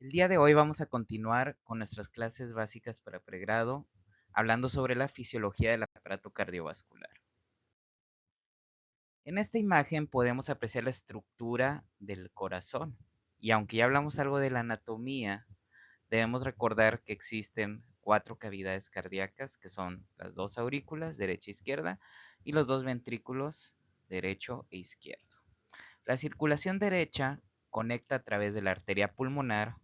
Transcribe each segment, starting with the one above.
El día de hoy vamos a continuar con nuestras clases básicas para pregrado, hablando sobre la fisiología del aparato cardiovascular. En esta imagen podemos apreciar la estructura del corazón, y aunque ya hablamos algo de la anatomía, debemos recordar que existen 4 cavidades cardíacas, que son las 2 aurículas, derecha e izquierda, y los 2 ventrículos, derecho e izquierdo. La circulación derecha conecta a través de la arteria pulmonar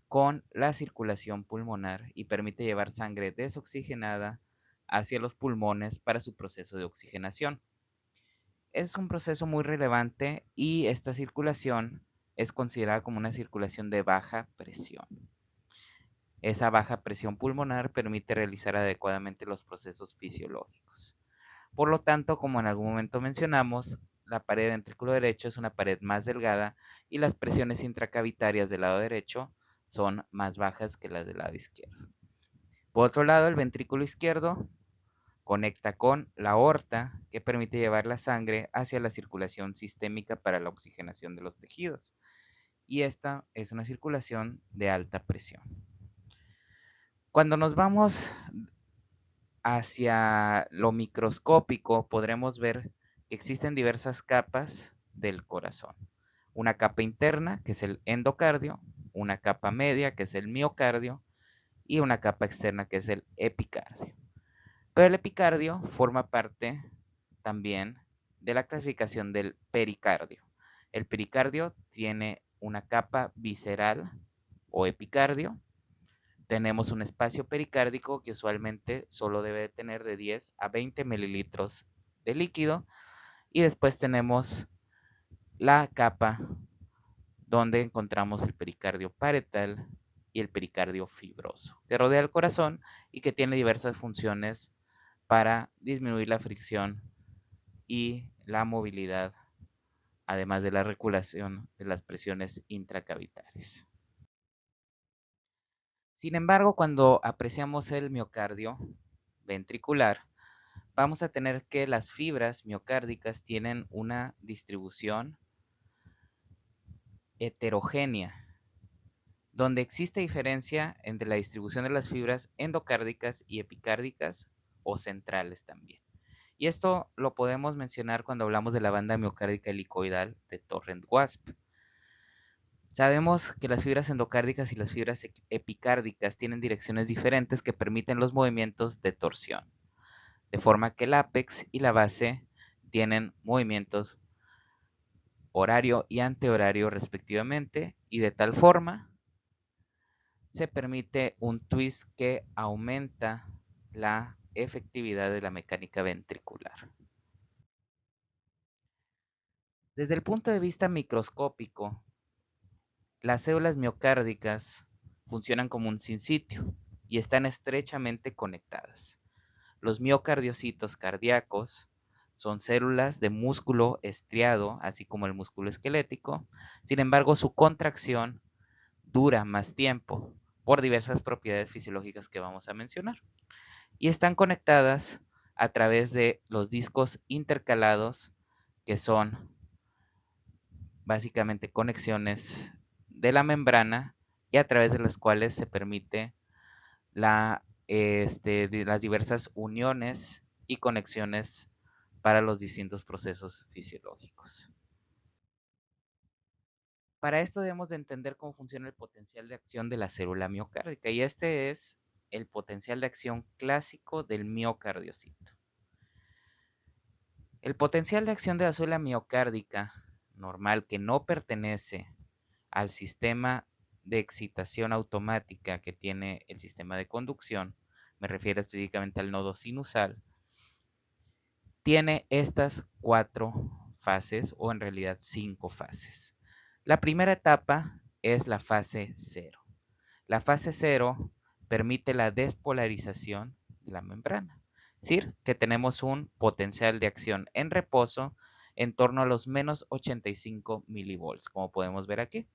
con la circulación pulmonar y permite llevar sangre desoxigenada hacia los pulmones para su proceso de oxigenación. Es un proceso muy relevante y esta circulación es considerada como una circulación de baja presión. Esa baja presión pulmonar permite realizar adecuadamente los procesos fisiológicos. Por lo tanto, como en algún momento mencionamos, la pared ventrículo derecho es una pared más delgada y las presiones intracavitarias del lado derecho son más bajas que las del lado izquierdo. Por otro lado, el ventrículo izquierdo conecta con la aorta, que permite llevar la sangre hacia la circulación sistémica para la oxigenación de los tejidos. Y esta es una circulación de alta presión. Cuando nos vamos hacia lo microscópico, podremos ver que existen diversas capas del corazón. Una capa interna, que es el endocardio, una capa media, que es el miocardio, y una capa externa, que es el epicardio. Pero el epicardio forma parte también de la clasificación del pericardio. El pericardio tiene una capa visceral o epicardio. Tenemos un espacio pericárdico que usualmente solo debe tener de 10 a 20 mililitros de líquido. Y después tenemos la capa donde encontramos el pericardio parietal y el pericardio fibroso, que rodea el corazón y que tiene diversas funciones para disminuir la fricción y la movilidad, además de la regulación de las presiones intracavitarias. Sin embargo, cuando apreciamos el miocardio ventricular, vamos a tener que las fibras miocárdicas tienen una distribución heterogénea, donde existe diferencia entre la distribución de las fibras endocárdicas y epicárdicas o centrales también. Y esto lo podemos mencionar cuando hablamos de la banda miocárdica helicoidal de Torrent-Wasp. Sabemos que las fibras endocárdicas y las fibras epicárdicas tienen direcciones diferentes que permiten los movimientos de torsión, de forma que el ápex y la base tienen movimientos horario y antehorario respectivamente, y de tal forma se permite un twist que aumenta la efectividad de la mecánica ventricular. Desde el punto de vista microscópico, las células miocárdicas funcionan como un sinsitio y están estrechamente conectadas. Los miocardiocitos cardíacos son células de músculo estriado, así como el músculo esquelético. Sin embargo, su contracción dura más tiempo por diversas propiedades fisiológicas que vamos a mencionar. Y están conectadas a través de los discos intercalados, que son básicamente conexiones de la membrana y a través de las cuales se permite las diversas uniones y conexiones para los distintos procesos fisiológicos. Para esto debemos de entender cómo funciona el potencial de acción de la célula miocárdica, y este es el potencial de acción clásico del miocardiocito. El potencial de acción de la célula miocárdica normal, que no pertenece al sistema de excitación automática que tiene el sistema de conducción, me refiero específicamente al nodo sinusal, tiene estas 4 fases, o en realidad 5 fases. La primera etapa es la fase 0. La fase 0 permite la despolarización de la membrana. Es decir, que tenemos un potencial de acción en reposo en torno a los menos 85 milivolts, como podemos ver aquí.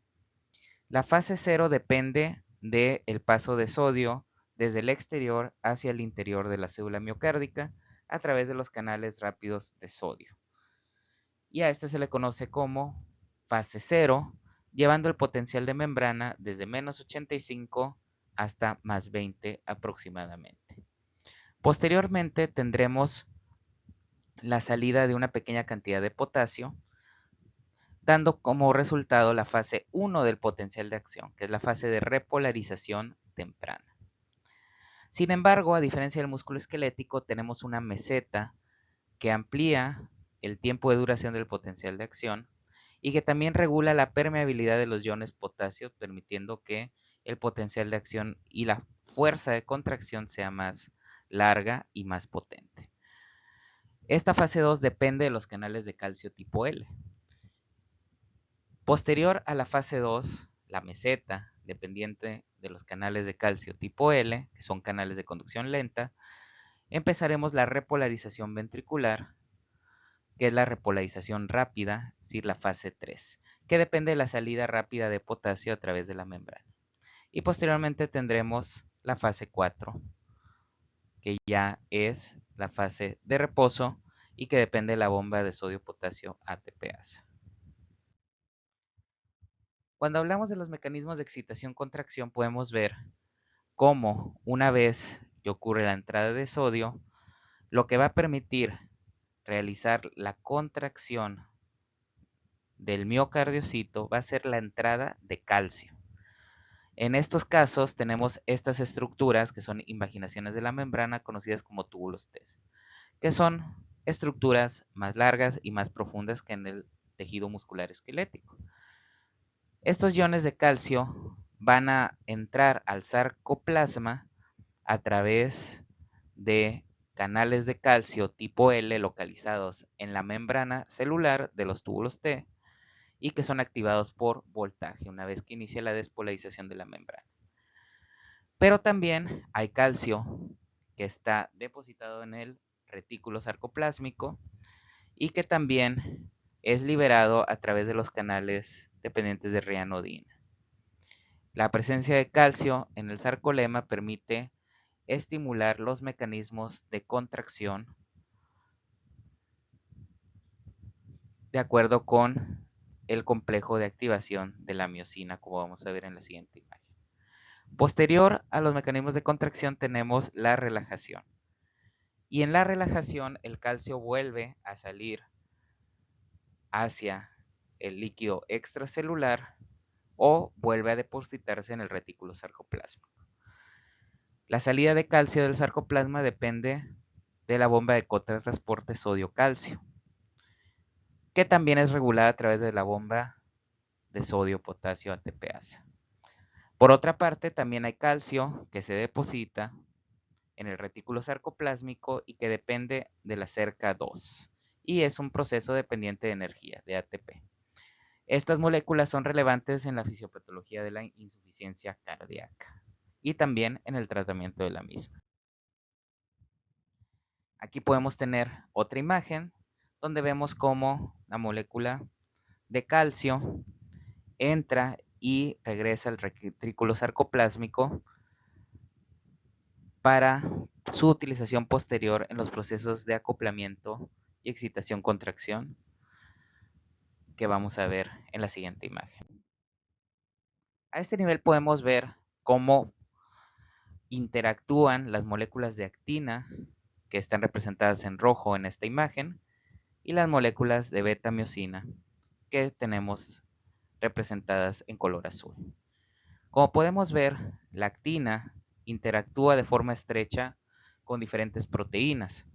La fase 0 depende del paso de sodio desde el exterior hacia el interior de la célula miocárdica a través de los canales rápidos de sodio. Y a este se le conoce como fase 0, llevando el potencial de membrana desde menos 85 hasta más 20 aproximadamente. Posteriormente tendremos la salida de una pequeña cantidad de potasio, dando como resultado la fase 1 del potencial de acción, que es la fase de repolarización temprana. Sin embargo, a diferencia del músculo esquelético, tenemos una meseta que amplía el tiempo de duración del potencial de acción y que también regula la permeabilidad de los iones potasio, permitiendo que el potencial de acción y la fuerza de contracción sea más larga y más potente. Esta fase 2 depende de los canales de calcio tipo L. Posterior a la fase 2, la meseta, dependiente de los canales de calcio tipo L, que son canales de conducción lenta, empezaremos la repolarización ventricular, que es la repolarización rápida, es decir, la fase 3, que depende de la salida rápida de potasio a través de la membrana. Y posteriormente tendremos la fase 4, que ya es la fase de reposo y que depende de la bomba de sodio-potasio ATPase. Cuando hablamos de los mecanismos de excitación-contracción, podemos ver cómo una vez que ocurre la entrada de sodio, lo que va a permitir realizar la contracción del miocardiocito va a ser la entrada de calcio. En estos casos tenemos estas estructuras que son invaginaciones de la membrana conocidas como túbulos T, que son estructuras más largas y más profundas que en el tejido muscular esquelético. Estos iones de calcio van a entrar al sarcoplasma a través de canales de calcio tipo L localizados en la membrana celular de los túbulos T y que son activados por voltaje una vez que inicia la despolarización de la membrana. Pero también hay calcio que está depositado en el retículo sarcoplásmico y que también es liberado a través de los canales dependientes de rianodina. La presencia de calcio en el sarcolema permite estimular los mecanismos de contracción de acuerdo con el complejo de activación de la miosina, como vamos a ver en la siguiente imagen. Posterior a los mecanismos de contracción tenemos la relajación. Y en la relajación el calcio vuelve a salir hacia el líquido extracelular o vuelve a depositarse en el retículo sarcoplásmico. La salida de calcio del sarcoplasma depende de la bomba de contratransporte sodio-calcio, que también es regulada a través de la bomba de sodio-potasio ATPase. Por otra parte, también hay calcio que se deposita en el retículo sarcoplásmico y que depende de la cerca 2 y es un proceso dependiente de energía, de ATP. Estas moléculas son relevantes en la fisiopatología de la insuficiencia cardíaca y también en el tratamiento de la misma. Aquí podemos tener otra imagen donde vemos cómo la molécula de calcio entra y regresa al retículo sarcoplásmico para su utilización posterior en los procesos de acoplamiento y excitación-contracción que vamos a ver en la siguiente imagen. A este nivel podemos ver cómo interactúan las moléculas de actina, que están representadas en rojo en esta imagen, y las moléculas de beta-miosina, que tenemos representadas en color azul. Como podemos ver, la actina interactúa de forma estrecha con diferentes proteínas.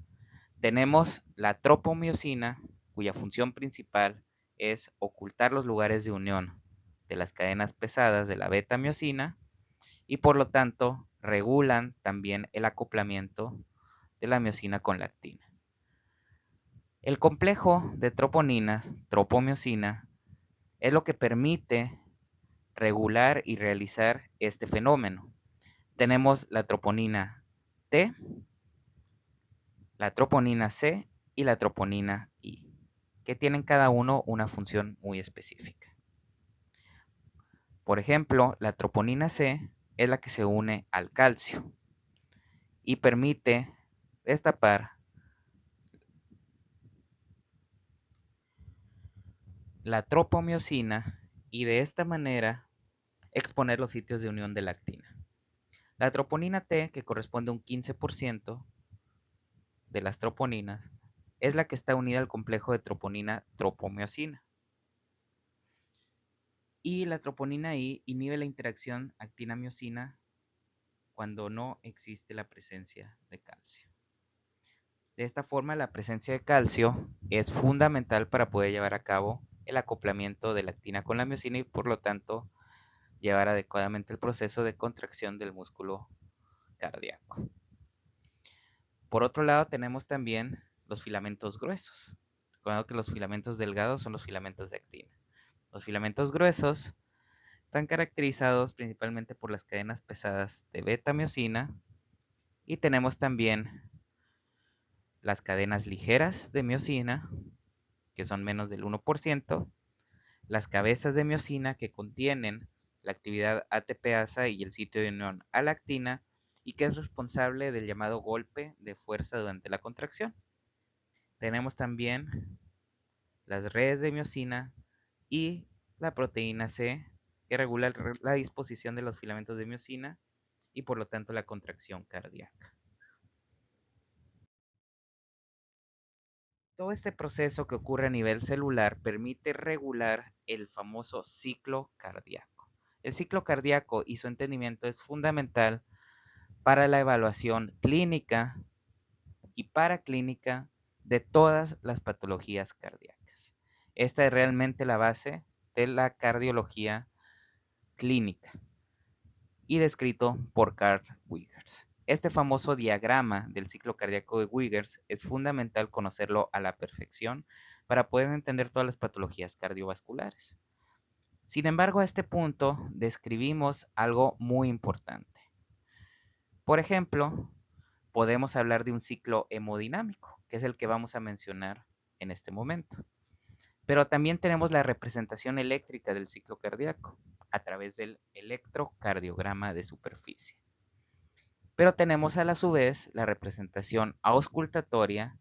Tenemos la tropomiosina, cuya función principal es ocultar los lugares de unión de las cadenas pesadas de la beta-miosina y por lo tanto regulan también el acoplamiento de la miosina con la actina. El complejo de troponina, tropomiosina, es lo que permite regular y realizar este fenómeno. Tenemos la troponina T, la troponina C y la troponina I, que tienen cada uno una función muy específica. Por ejemplo, la troponina C es la que se une al calcio y permite destapar la tropomiosina y de esta manera exponer los sitios de unión de la actina. La troponina T, que corresponde a un 15% de las troponinas, es la que está unida al complejo de troponina tropomiosina. Y la troponina I inhibe la interacción actina-miosina cuando no existe la presencia de calcio. De esta forma, la presencia de calcio es fundamental para poder llevar a cabo el acoplamiento de la actina con la miosina y por lo tanto llevar adecuadamente el proceso de contracción del músculo cardíaco. Por otro lado, tenemos también los filamentos gruesos. Recuerda que los filamentos delgados son los filamentos de actina. Los filamentos gruesos están caracterizados principalmente por las cadenas pesadas de beta-miosina y tenemos también las cadenas ligeras de miosina, que son menos del 1%, las cabezas de miosina que contienen la actividad ATPasa y el sitio de unión a la actina y que es responsable del llamado golpe de fuerza durante la contracción. Tenemos también las redes de miosina y la proteína C que regula la disposición de los filamentos de miosina y por lo tanto la contracción cardíaca. Todo este proceso que ocurre a nivel celular permite regular el famoso ciclo cardíaco. El ciclo cardíaco y su entendimiento es fundamental para la evaluación clínica y paraclínica de todas las patologías cardíacas. Esta es realmente la base de la cardiología clínica y descrito por Carl Wiggers. Este famoso diagrama del ciclo cardíaco de Wiggers es fundamental conocerlo a la perfección para poder entender todas las patologías cardiovasculares. Sin embargo, a este punto describimos algo muy importante. Por ejemplo, podemos hablar de un ciclo hemodinámico, que es el que vamos a mencionar en este momento. Pero también tenemos la representación eléctrica del ciclo cardíaco a través del electrocardiograma de superficie. Pero tenemos a la su vez la representación auscultatoria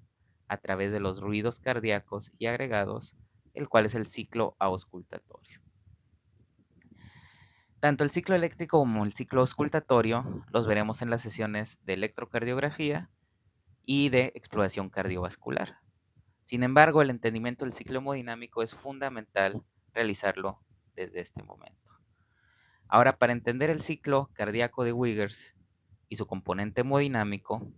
a través de los ruidos cardíacos y agregados, el cual es el ciclo auscultatorio. Tanto el ciclo eléctrico como el ciclo auscultatorio los veremos en las sesiones de electrocardiografía y de exploración cardiovascular. Sin embargo, el entendimiento del ciclo hemodinámico es fundamental realizarlo desde este momento. Ahora, para entender el ciclo cardíaco de Wiggers y su componente hemodinámico,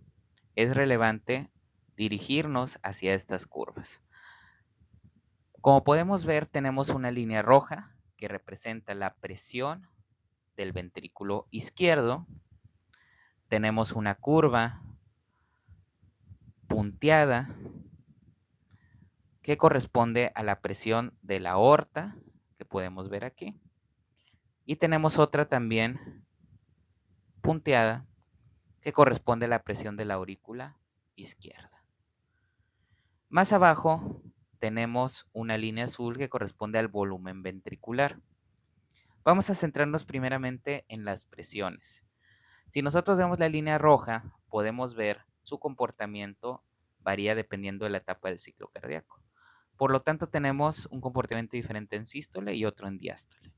es relevante dirigirnos hacia estas curvas. Como podemos ver, tenemos una línea roja que representa la presión del ventrículo izquierdo. Tenemos una curva punteada que corresponde a la presión de la aorta, que podemos ver aquí. Y tenemos otra también punteada que corresponde a la presión de la aurícula izquierda. Más abajo tenemos una línea azul que corresponde al volumen ventricular. Vamos a centrarnos primeramente en las presiones. Si nosotros vemos la línea roja, podemos ver su comportamiento varía dependiendo de la etapa del ciclo cardíaco. Por lo tanto, tenemos un comportamiento diferente en sístole y otro en diástole.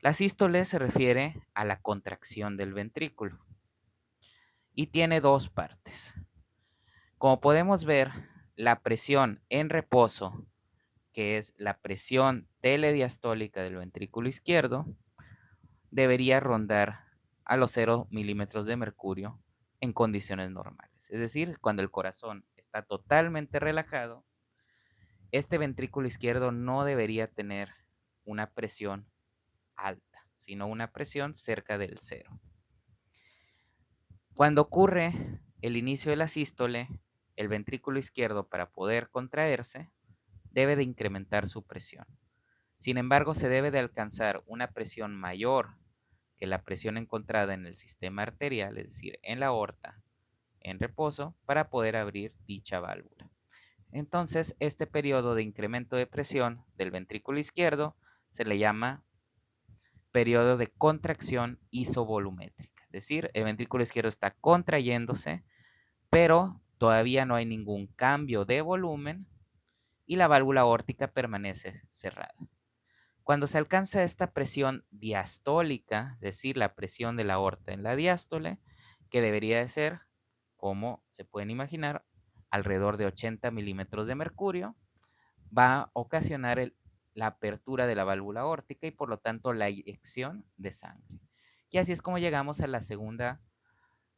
La sístole se refiere a la contracción del ventrículo y tiene dos partes. Como podemos ver, la presión en reposo, que es la presión telediastólica del ventrículo izquierdo, debería rondar a los 0 milímetros de mercurio en condiciones normales. Es decir, cuando el corazón está totalmente relajado, este ventrículo izquierdo no debería tener una presión alta, sino una presión cerca del 0. Cuando ocurre el inicio de la sístole, el ventrículo izquierdo, para poder contraerse, debe de incrementar su presión. Sin embargo, se debe de alcanzar una presión mayor que la presión encontrada en el sistema arterial, es decir, en la aorta, en reposo, para poder abrir dicha válvula. Entonces, este periodo de incremento de presión del ventrículo izquierdo se le llama periodo de contracción isovolumétrica. Es decir, el ventrículo izquierdo está contrayéndose, pero todavía no hay ningún cambio de volumen y la válvula aórtica permanece cerrada. Cuando se alcanza esta presión diastólica, es decir, la presión de la aorta en la diástole, que debería de ser, como se pueden imaginar, alrededor de 80 milímetros de mercurio, va a ocasionar la apertura de la válvula aórtica y por lo tanto la eyección de sangre. Y así es como llegamos a la segunda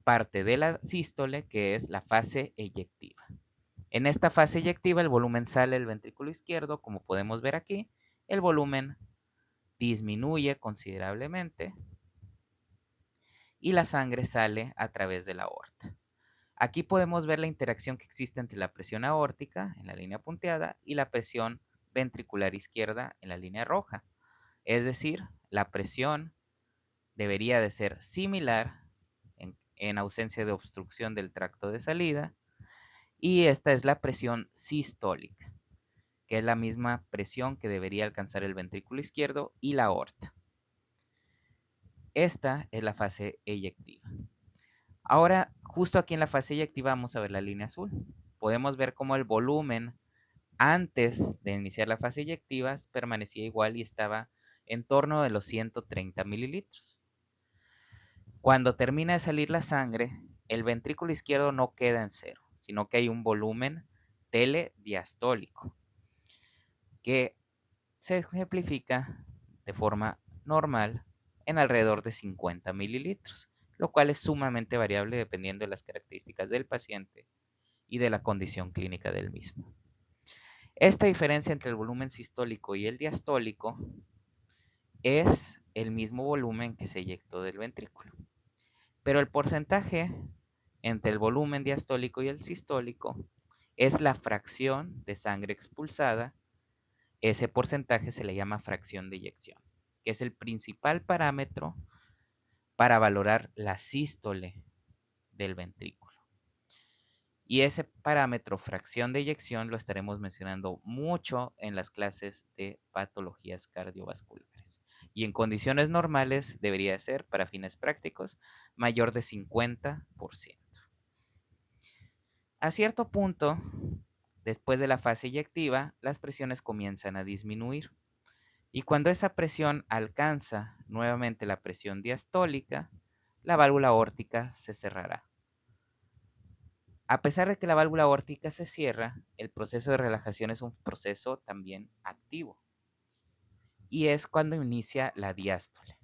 parte de la sístole, que es la fase eyectiva. En esta fase eyectiva el volumen sale del ventrículo izquierdo, como podemos ver aquí, el volumen disminuye considerablemente y la sangre sale a través de la aorta. Aquí podemos ver la interacción que existe entre la presión aórtica en la línea punteada y la presión ventricular izquierda en la línea roja. Es decir, la presión debería de ser similar en ausencia de obstrucción del tracto de salida y esta es la presión sistólica, que es la misma presión que debería alcanzar el ventrículo izquierdo y la aorta. Esta es la fase eyectiva. Ahora, justo aquí en la fase eyectiva vamos a ver la línea azul. Podemos ver cómo el volumen antes de iniciar la fase eyectiva permanecía igual y estaba en torno de los 130 mililitros. Cuando termina de salir la sangre, el ventrículo izquierdo no queda en cero, sino que hay un volumen telediastólico que se ejemplifica de forma normal en alrededor de 50 mililitros, lo cual es sumamente variable dependiendo de las características del paciente y de la condición clínica del mismo. Esta diferencia entre el volumen sistólico y el diastólico es el mismo volumen que se eyectó del ventrículo, pero el porcentaje entre el volumen diastólico y el sistólico es la fracción de sangre expulsada. Ese porcentaje se le llama fracción de eyección, que es el principal parámetro para valorar la sístole del ventrículo. Y ese parámetro, fracción de eyección, lo estaremos mencionando mucho en las clases de patologías cardiovasculares. Y en condiciones normales debería ser, para fines prácticos, mayor de 50%. A cierto punto, después de la fase eyectiva, las presiones comienzan a disminuir. Y cuando esa presión alcanza nuevamente la presión diastólica, la válvula aórtica se cerrará. A pesar de que la válvula aórtica se cierra, el proceso de relajación es un proceso también activo. Y es cuando inicia la diástole.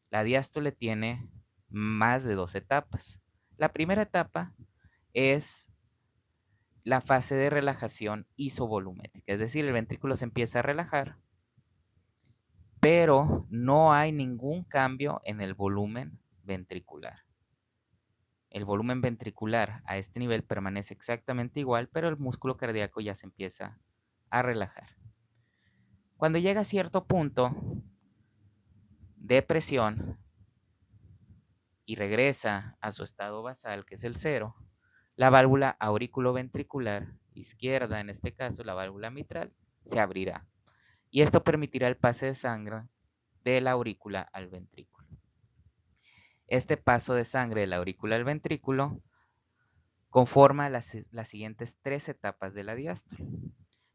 La diástole tiene más de 2 etapas. La primera etapa es la fase de relajación isovolumétrica, es decir, el ventrículo se empieza a relajar, pero no hay ningún cambio en el volumen ventricular. El volumen ventricular a este nivel permanece exactamente igual, pero el músculo cardíaco ya se empieza a relajar. Cuando llega a cierto punto de presión y regresa a su estado basal, que es el cero, la válvula auriculoventricular izquierda, en este caso la válvula mitral, se abrirá. Y esto permitirá el pase de sangre de la aurícula al ventrículo. Este paso de sangre de la aurícula al ventrículo conforma las siguientes 3 etapas de la diástole.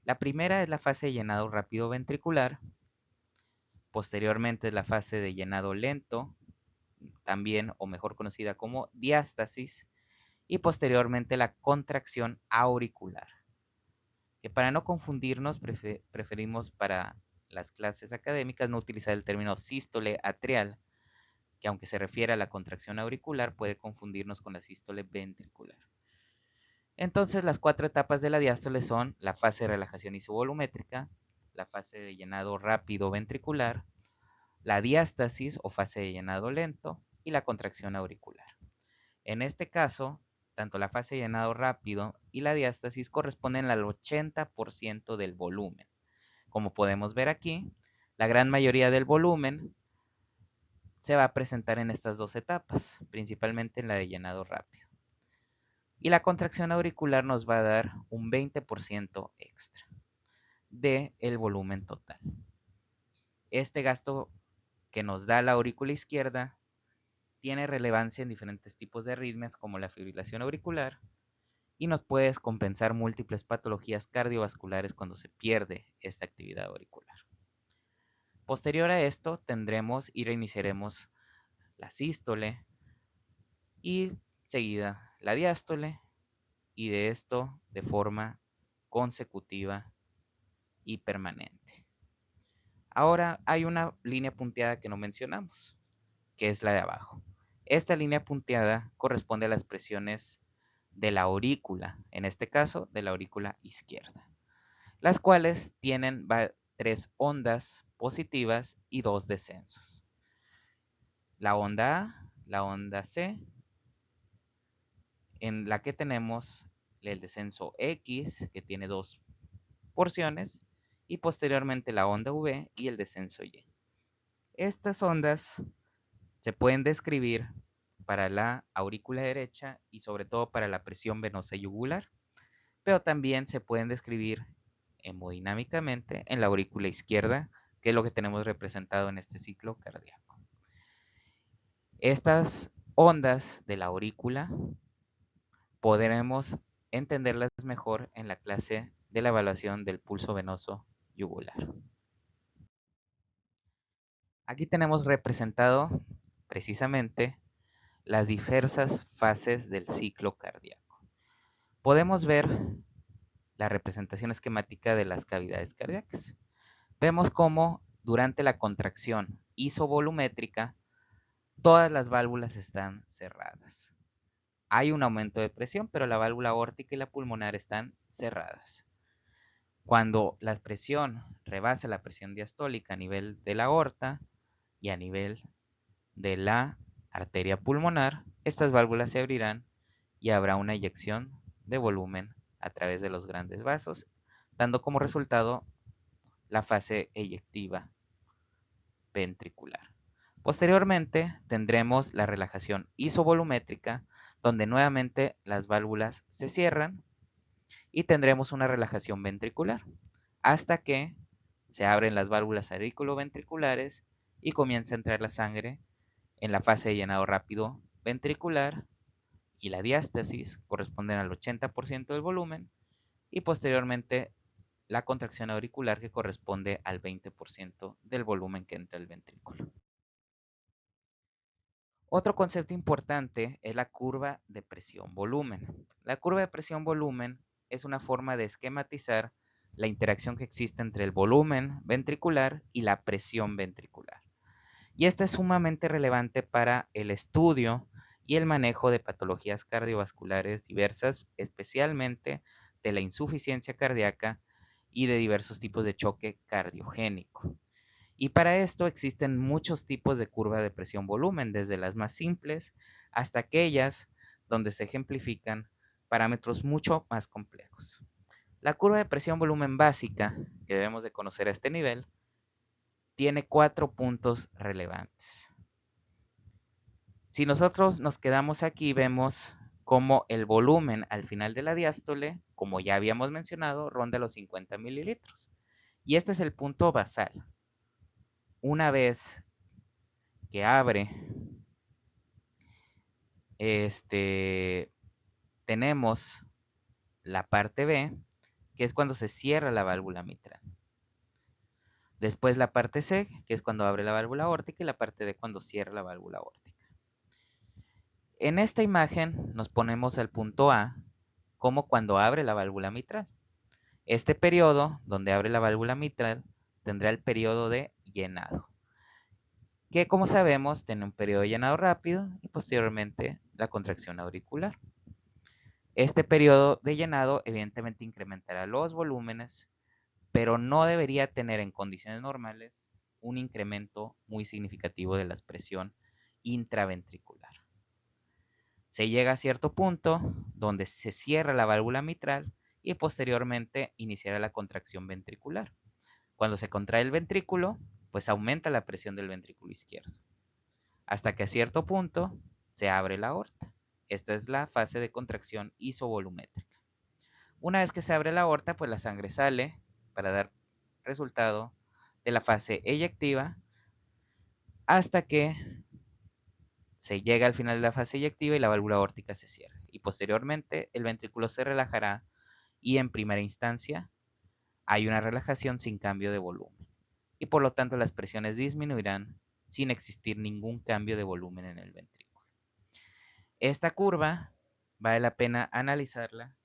La primera es la fase de llenado rápido ventricular, posteriormente es la fase de llenado lento, también o mejor conocida como diástasis, y posteriormente la contracción auricular, que para no confundirnos preferimos para las clases académicas no utilizar el término sístole atrial, que aunque se refiere a la contracción auricular puede confundirnos con la sístole ventricular. Entonces las 4 etapas de la diástole son la fase de relajación isovolumétrica, la fase de llenado rápido ventricular, la diástasis o fase de llenado lento y la contracción auricular. En este caso, tanto la fase de llenado rápido y la diástasis corresponden al 80% del volumen. Como podemos ver aquí, la gran mayoría del volumen se va a presentar en estas 2 etapas, principalmente en la de llenado rápido. Y la contracción auricular nos va a dar un 20% extra del volumen total. Este gasto que nos da la aurícula izquierda tiene relevancia en diferentes tipos de arritmias como la fibrilación auricular y nos puede descompensar múltiples patologías cardiovasculares cuando se pierde esta actividad auricular. Posterior a esto tendremos y reiniciaremos la sístole y seguida la diástole, y de esto de forma consecutiva y permanente. Ahora hay una línea punteada que no mencionamos, que es la de abajo. Esta línea punteada corresponde a las presiones de la aurícula, en este caso de la aurícula izquierda, las cuales tienen 3 ondas positivas y 2 descensos. La onda A, la onda C, en la que tenemos el descenso X, que tiene 2 porciones, y posteriormente la onda V y el descenso Y. Estas ondas se pueden describir para la aurícula derecha y sobre todo para la presión venosa yugular, pero también se pueden describir hemodinámicamente en la aurícula izquierda, que es lo que tenemos representado en este ciclo cardíaco. Estas ondas de la aurícula podremos entenderlas mejor en la clase de la evaluación del pulso venoso yugular. Aquí tenemos representado precisamente las diversas fases del ciclo cardíaco. Podemos ver la representación esquemática de las cavidades cardíacas. Vemos cómo durante la contracción isovolumétrica todas las válvulas están cerradas. Hay un aumento de presión, pero la válvula aórtica y la pulmonar están cerradas. Cuando la presión rebasa la presión diastólica a nivel de la aorta y a nivel de la arteria pulmonar, estas válvulas se abrirán y habrá una eyección de volumen a través de los grandes vasos, dando como resultado la fase eyectiva ventricular. Posteriormente tendremos la relajación isovolumétrica, donde nuevamente las válvulas se cierran y tendremos una relajación ventricular, hasta que se abren las válvulas auriculoventriculares y comienza a entrar la sangre en la fase de llenado rápido ventricular, y la diástasis corresponden al 80% del volumen, y posteriormente la contracción auricular, que corresponde al 20% del volumen que entra el ventrículo. Otro concepto importante es la curva de presión-volumen. La curva de presión-volumen es una forma de esquematizar la interacción que existe entre el volumen ventricular y la presión ventricular. Y esta es sumamente relevante para el estudio y el manejo de patologías cardiovasculares diversas, especialmente de la insuficiencia cardíaca y de diversos tipos de choque cardiogénico. Y para esto existen muchos tipos de curva de presión-volumen, desde las más simples hasta aquellas donde se ejemplifican parámetros mucho más complejos. La curva de presión-volumen básica, que debemos de conocer a este nivel, tiene 4 puntos relevantes. Si nosotros nos quedamos aquí, vemos cómo el volumen al final de la diástole, como ya habíamos mencionado, ronda los 50 mililitros. Y este es el punto basal. Una vez que abre, tenemos la parte B, que es cuando se cierra la válvula mitral. Después la parte C, que es cuando abre la válvula aórtica, y la parte D cuando cierra la válvula aórtica. En esta imagen nos ponemos al punto A como cuando abre la válvula mitral. Este periodo donde abre la válvula mitral tendrá el periodo de llenado, que como sabemos tiene un periodo de llenado rápido y posteriormente la contracción auricular. Este periodo de llenado evidentemente incrementará los volúmenes, pero no debería tener en condiciones normales un incremento muy significativo de la presión intraventricular. Se llega a cierto punto donde se cierra la válvula mitral y posteriormente iniciará la contracción ventricular. Cuando se contrae el ventrículo, pues aumenta la presión del ventrículo izquierdo, hasta que a cierto punto se abre la aorta. Esta es la fase de contracción isovolumétrica. Una vez que se abre la aorta, pues la sangre sale para dar resultado de la fase eyectiva hasta que se llega al final de la fase eyectiva y la válvula aórtica se cierra. Y posteriormente el ventrículo se relajará y en primera instancia hay una relajación sin cambio de volumen. y por lo tanto las presiones disminuirán sin existir ningún cambio de volumen en el ventrículo. Esta curva vale la pena analizarla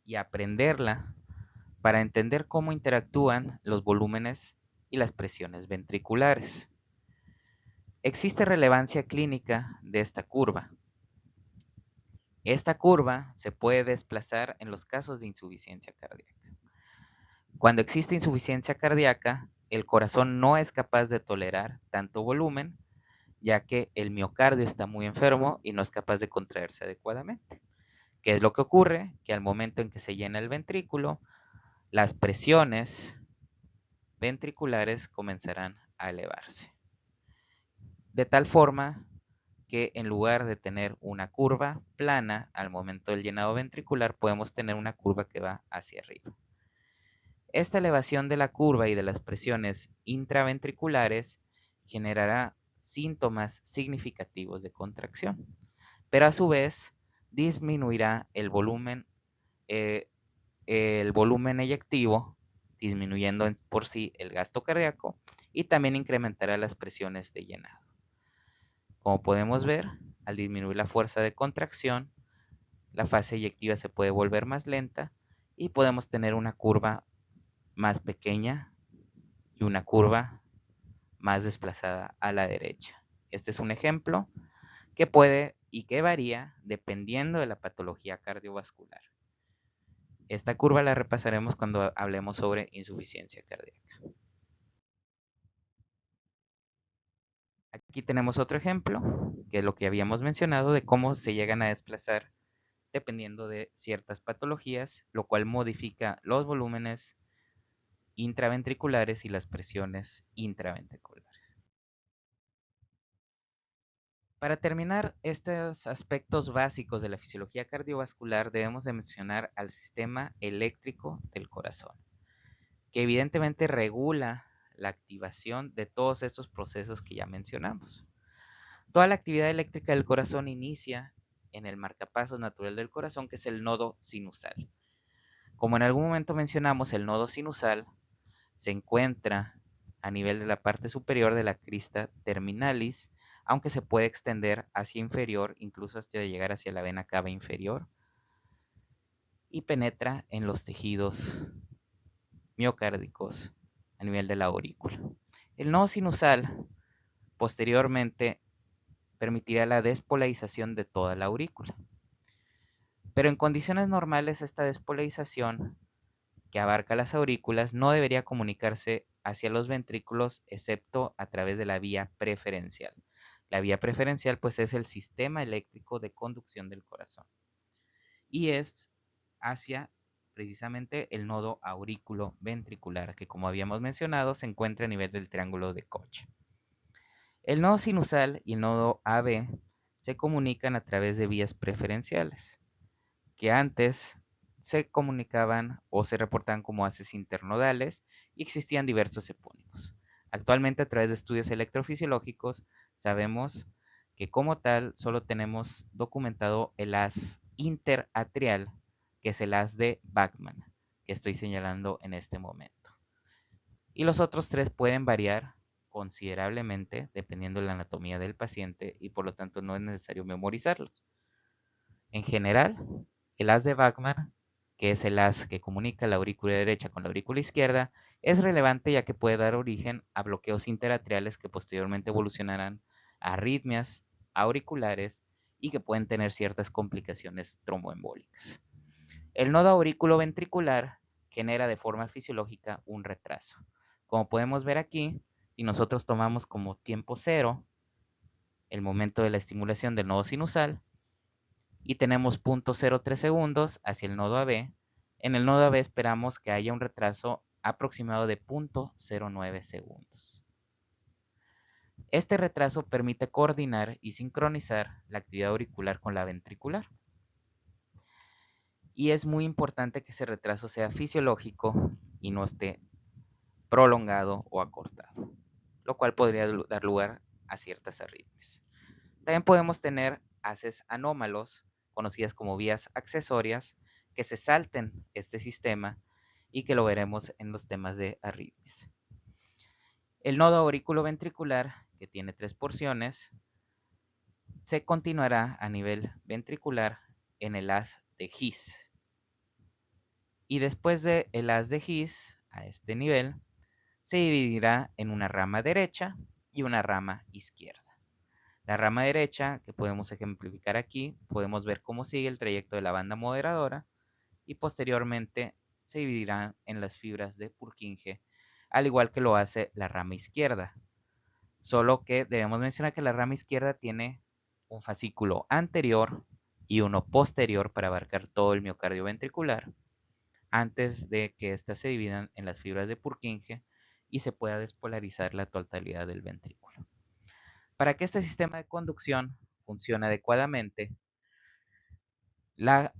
y aprenderla para entender cómo interactúan los volúmenes y las presiones ventriculares. Existe relevancia clínica de esta curva. Esta curva se puede desplazar en los casos de insuficiencia cardíaca. Cuando existe insuficiencia cardíaca, el corazón no es capaz de tolerar tanto volumen, ya que el miocardio está muy enfermo y no es capaz de contraerse adecuadamente. ¿Qué es lo que ocurre? Que al momento en que se llena el ventrículo, las presiones ventriculares comenzarán a elevarse. De tal forma que en lugar de tener una curva plana al momento del llenado ventricular, podemos tener una curva que va hacia arriba. Esta elevación de la curva y de las presiones intraventriculares generará síntomas significativos de contracción, pero a su vez disminuirá el volumen eyectivo, disminuyendo por sí el gasto cardíaco y también incrementará las presiones de llenado. Como podemos ver, al disminuir la fuerza de contracción, la fase eyectiva se puede volver más lenta y podemos tener una curva más pequeña y una curva más desplazada a la derecha. Este es un ejemplo que puede y que varía dependiendo de la patología cardiovascular. Esta curva la repasaremos cuando hablemos sobre insuficiencia cardíaca. Aquí tenemos otro ejemplo, que es lo que habíamos mencionado de cómo se llegan a desplazar dependiendo de ciertas patologías, lo cual modifica los volúmenes intraventriculares y las presiones intraventriculares. Para terminar estos aspectos básicos de la fisiología cardiovascular, debemos de mencionar al sistema eléctrico del corazón, que evidentemente regula la activación de todos estos procesos que ya mencionamos. Toda la actividad eléctrica del corazón inicia en el marcapasos natural del corazón, que es el nodo sinusal. Como en algún momento mencionamos, el nodo sinusal se encuentra a nivel de la parte superior de la crista terminalis, aunque se puede extender hacia inferior, incluso hasta llegar hacia la vena cava inferior, y penetra en los tejidos miocárdicos a nivel de la aurícula. El nodo sinusal posteriormente permitirá la despolarización de toda la aurícula. Pero en condiciones normales esta despolarización que abarca las aurículas no debería comunicarse hacia los ventrículos excepto a través de la vía preferencial. La vía preferencial pues es el sistema eléctrico de conducción del corazón y es hacia precisamente el nodo aurículo ventricular que, como habíamos mencionado, se encuentra a nivel del triángulo de Koch. El nodo sinusal y el nodo AB se comunican a través de vías preferenciales, que antes se comunicaban o se reportaban como haces internodales y existían diversos epónimos. Actualmente, a través de estudios electrofisiológicos, sabemos que como tal solo tenemos documentado el haz interatrial, que es el haz de Bachmann, que estoy señalando en este momento. Y los otros tres pueden variar considerablemente dependiendo de la anatomía del paciente y por lo tanto no es necesario memorizarlos. En general, el haz de Bachmann, que es el haz que comunica la aurícula derecha con la aurícula izquierda, es relevante ya que puede dar origen a bloqueos interatriales que posteriormente evolucionarán a arritmias auriculares y que pueden tener ciertas complicaciones tromboembólicas. El nodo auriculoventricular genera de forma fisiológica un retraso. Como podemos ver aquí, si nosotros tomamos como tiempo cero el momento de la estimulación del nodo sinusal y tenemos 0.03 segundos hacia el nodo AB, en el nodo AB esperamos que haya un retraso aproximado de 0.09 segundos. Este retraso permite coordinar y sincronizar la actividad auricular con la ventricular. Y es muy importante que ese retraso sea fisiológico y no esté prolongado o acortado, lo cual podría dar lugar a ciertas arritmias. También podemos tener haces anómalos, conocidas como vías accesorias, que se salten este sistema y que lo veremos en los temas de arritmias. El nodo auriculoventricular, que tiene 3 porciones, se continuará a nivel ventricular en el haz de His. Y después del haz de His, a este nivel, se dividirá en una rama derecha y una rama izquierda. La rama derecha, que podemos ejemplificar aquí, podemos ver cómo sigue el trayecto de la banda moderadora y posteriormente se dividirá en las fibras de Purkinje, al igual que lo hace la rama izquierda. Solo que debemos mencionar que la rama izquierda tiene un fascículo anterior y uno posterior para abarcar todo el miocardio ventricular, antes de que éstas se dividan en las fibras de Purkinje y se pueda despolarizar la totalidad del ventrículo. Para que este sistema de conducción funcione adecuadamente, la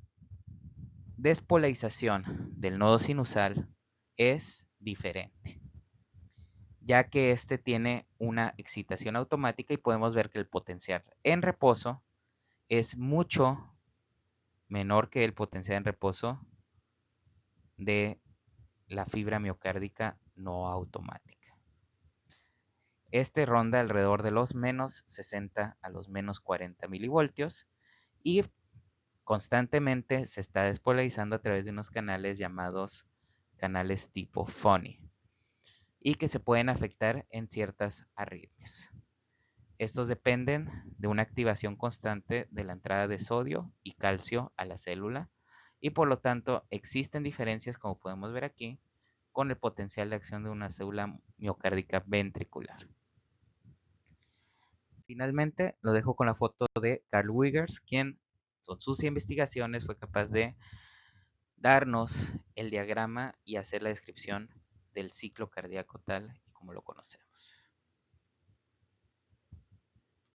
despolarización del nodo sinusal es diferente, ya que este tiene una excitación automática y podemos ver que el potencial en reposo es mucho menor que el potencial en reposo de la fibra miocárdica no automática. Este ronda alrededor de los menos 60 a los menos 40 milivoltios y constantemente se está despolarizando a través de unos canales llamados canales tipo Fonny y que se pueden afectar en ciertas arritmias. Estos dependen de una activación constante de la entrada de sodio y calcio a la célula y por lo tanto existen diferencias, como podemos ver aquí, con el potencial de acción de una célula miocárdica ventricular. Finalmente, lo dejo con la foto de Carl Wiggers, quien con sus investigaciones fue capaz de darnos el diagrama y hacer la descripción del ciclo cardíaco tal y como lo conocemos.